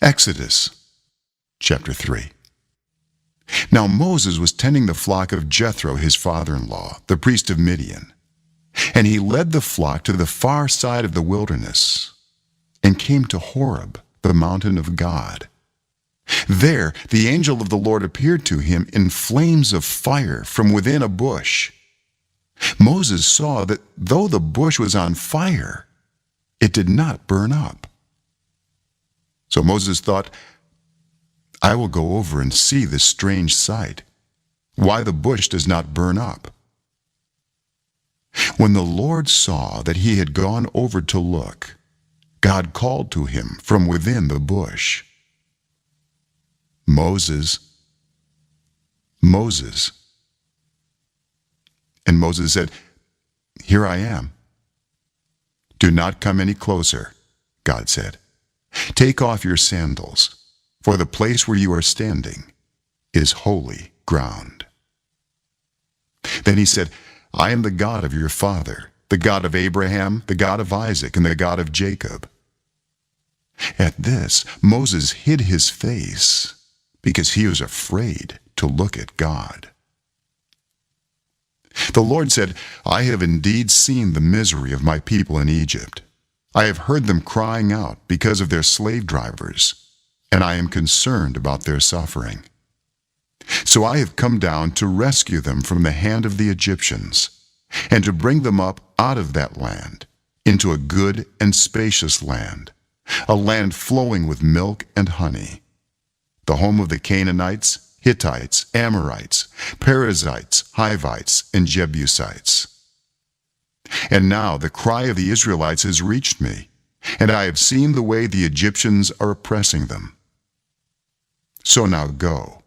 Exodus chapter 3. Now Moses was tending the flock of Jethro, his father-in-law, the priest of Midian. And he led the flock to the far side of the wilderness and came to Horeb, the mountain of God. There the angel of the Lord appeared to him in flames of fire from within a bush. Moses saw that though the bush was on fire, it did not burn up. So Moses thought, I will go over and see this strange sight, why the bush does not burn up. When the Lord saw that he had gone over to look, God called to him from within the bush, Moses, Moses. And Moses said, Here I am. Do not come any closer, God said. Take off your sandals, for the place where you are standing is holy ground. Then he said, I am the God of your father, the God of Abraham, the God of Isaac, and the God of Jacob. At this, Moses hid his face because he was afraid to look at God. The Lord said, I have indeed seen the misery of my people in Egypt. I have heard them crying out because of their slave drivers, and I am concerned about their suffering. So I have come down to rescue them from the hand of the Egyptians, and to bring them up out of that land into a good and spacious land, a land flowing with milk and honey, the home of the Canaanites, Hittites, Amorites, Perizzites, Hivites, and Jebusites. And now the cry of the Israelites has reached me, and I have seen the way the Egyptians are oppressing them. So now go.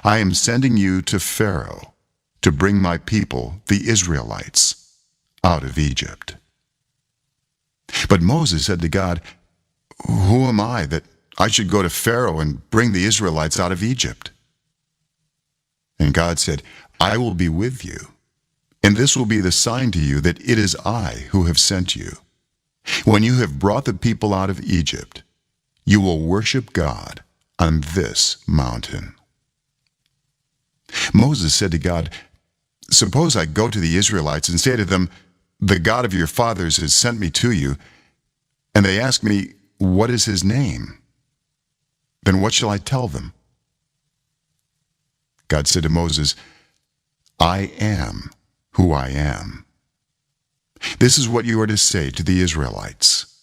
I am sending you to Pharaoh to bring my people, the Israelites, out of Egypt. But Moses said to God, Who am I that I should go to Pharaoh and bring the Israelites out of Egypt? And God said, I will be with you, and this will be the sign to you that it is I who have sent you. When you have brought the people out of Egypt, you will worship God on this mountain. Moses said to God, Suppose I go to the Israelites and say to them, The God of your fathers has sent me to you, and they ask me, What is his name? Then what shall I tell them? God said to Moses, I am who I am. This is what you are to say to the Israelites.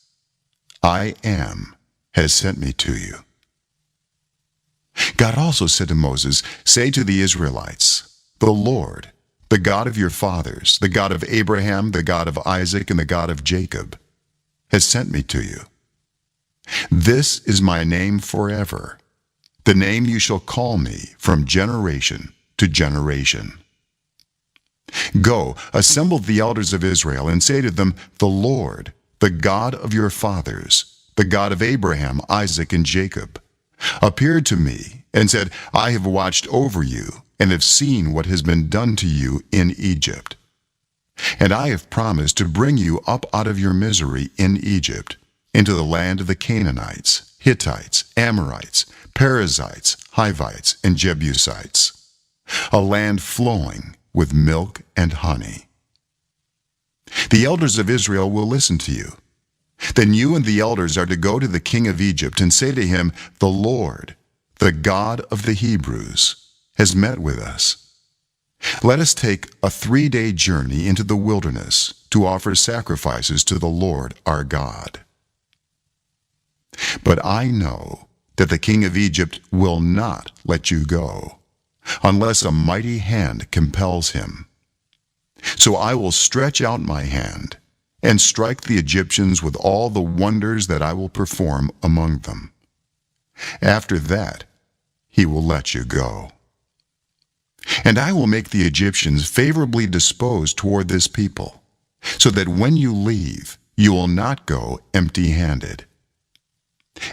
I am has sent me to you. God also said to Moses, Say to the Israelites, The Lord, the God of your fathers, the God of Abraham, the God of Isaac, and the God of Jacob, has sent me to you. This is my name forever, the name you shall call me from generation to generation. Go, assemble the elders of Israel, and say to them, The Lord, the God of your fathers, the God of Abraham, Isaac, and Jacob, appeared to me and said, I have watched over you and have seen what has been done to you in Egypt. And I have promised to bring you up out of your misery in Egypt into the land of the Canaanites, Hittites, Amorites, Perizzites, Hivites, and Jebusites, a land flowing with milk and honey. The elders of Israel will listen to you. Then you and the elders are to go to the king of Egypt and say to him, The Lord, the God of the Hebrews, has met with us. Let us take a 3-day journey into the wilderness to offer sacrifices to the Lord our God. But I know that the king of Egypt will not let you go, unless a mighty hand compels him. So I will stretch out my hand and strike the Egyptians with all the wonders that I will perform among them. After that, he will let you go. And I will make the Egyptians favorably disposed toward this people, so that when you leave, you will not go empty-handed.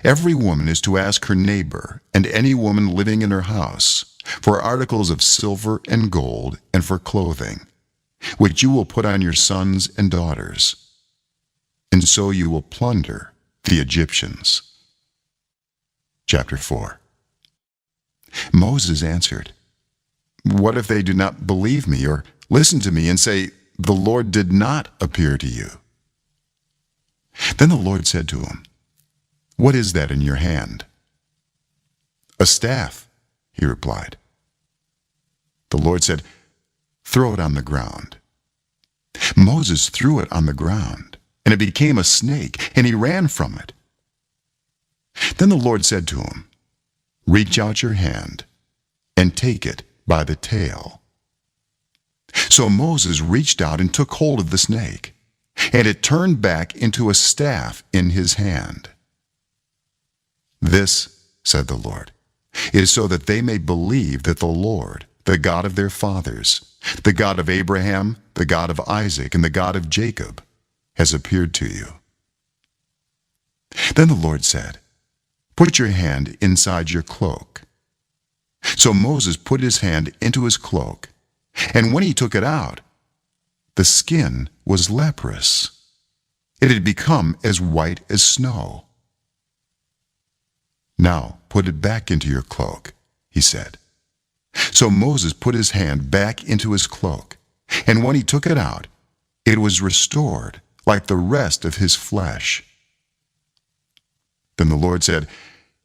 Every woman is to ask her neighbor and any woman living in her house for articles of silver and gold and for clothing, which you will put on your sons and daughters. And so you will plunder the Egyptians. Chapter 4. Moses answered, "What if they do not believe me or listen to me and say, 'The Lord did not appear to you'?" Then the Lord said to him, "What is that in your hand?" "A staff," he replied. The Lord said, "Throw it on the ground." Moses threw it on the ground, and it became a snake, and he ran from it. Then the Lord said to him, "Reach out your hand and take it by the tail." So Moses reached out and took hold of the snake, and it turned back into a staff in his hand. "This," said the Lord, "is so that they may believe that the Lord, the God of their fathers, the God of Abraham, the God of Isaac, and the God of Jacob, has appeared to you." Then the Lord said, "Put your hand inside your cloak." So Moses put his hand into his cloak, and when he took it out, the skin was leprous. It had become as white as snow. "Now put it back into your cloak," he said. So Moses put his hand back into his cloak, and when he took it out, it was restored like the rest of his flesh. Then the Lord said,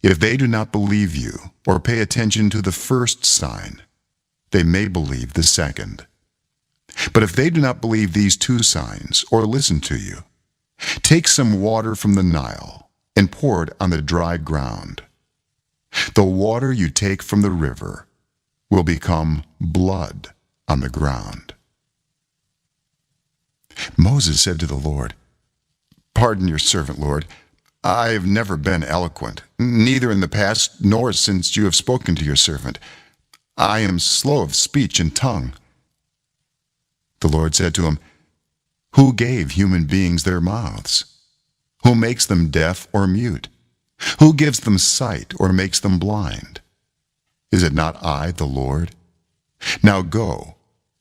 "If they do not believe you or pay attention to the first sign, they may believe the second. But if they do not believe these two signs or listen to you, take some water from the Nile and pour it on the dry ground. The water you take from the river will become blood on the ground." Moses said to the Lord, "Pardon your servant, Lord. I have never been eloquent, neither in the past nor since you have spoken to your servant. I am slow of speech and tongue." The Lord said to him, "Who gave human beings their mouths? Who makes them deaf or mute? Who gives them sight or makes them blind? Is it not I, the Lord? Now go,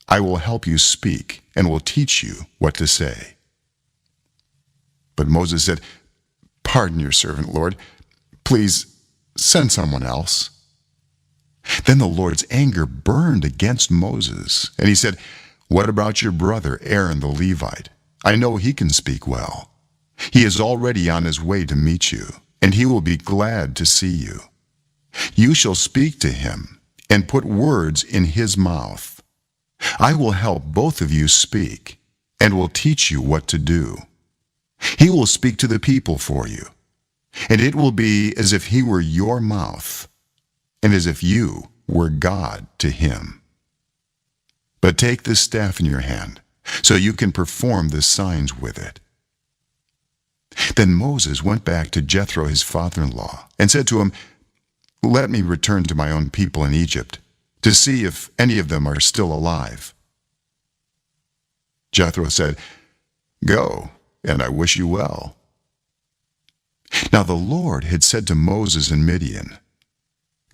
I will help you speak and will teach you what to say." But Moses said, "Pardon your servant, Lord. Please send someone else." Then the Lord's anger burned against Moses, and he said, "What about your brother Aaron the Levite? I know he can speak well. He is already on his way to meet you, and he will be glad to see you. You shall speak to him and put words in his mouth. I will help both of you speak and will teach you what to do. He will speak to the people for you, and it will be as if he were your mouth, and as if you were God to him. But take this staff in your hand, so you can perform the signs with it." Then Moses went back to Jethro his father-in-law, and said to him, "Let me return to my own people in Egypt, to see if any of them are still alive." Jethro said, "Go, and I wish you well." Now the Lord had said to Moses in Midian,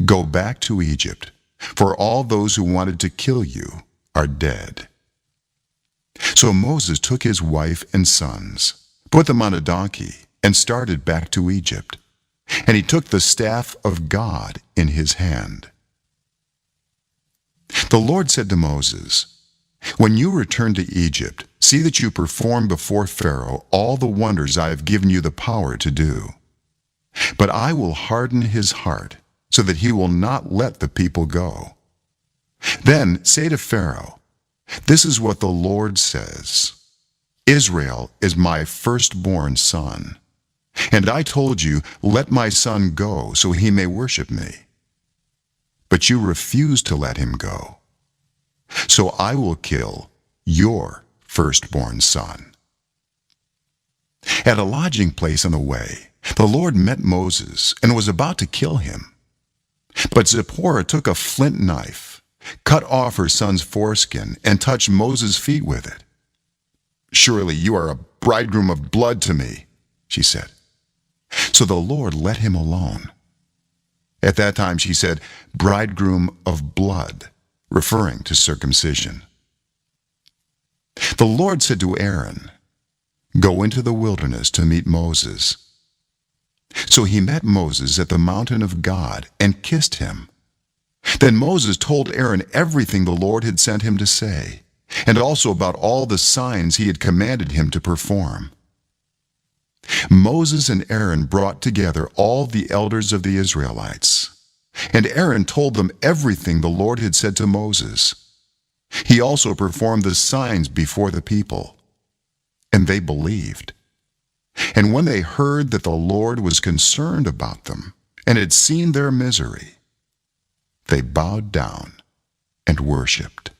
"Go back to Egypt, for all those who wanted to kill you are dead." So Moses took his wife and sons, put them on a donkey, and started back to Egypt. And he took the staff of God in his hand. The Lord said to Moses, "When you return to Egypt, see that you perform before Pharaoh all the wonders I have given you the power to do. But I will harden his heart, so that he will not let the people go. Then say to Pharaoh, 'This is what the Lord says. Israel is my firstborn son. And I told you, let my son go so he may worship me. But you refused to let him go. So I will kill your firstborn son.'" At a lodging place on the way, the Lord met Moses and was about to kill him. But Zipporah took a flint knife, cut off her son's foreskin, and touched Moses' feet with it. "Surely you are a bridegroom of blood to me," she said. So the Lord let him alone. At that time she said, "bridegroom of blood," referring to circumcision. The Lord said to Aaron, "Go into the wilderness to meet Moses." So he met Moses at the mountain of God and kissed him. Then Moses told Aaron everything the Lord had sent him to say, and also about all the signs he had commanded him to perform. Moses and Aaron brought together all the elders of the Israelites, and Aaron told them everything the Lord had said to Moses. He also performed the signs before the people, and they believed. And when they heard that the Lord was concerned about them and had seen their misery, they bowed down and worshipped.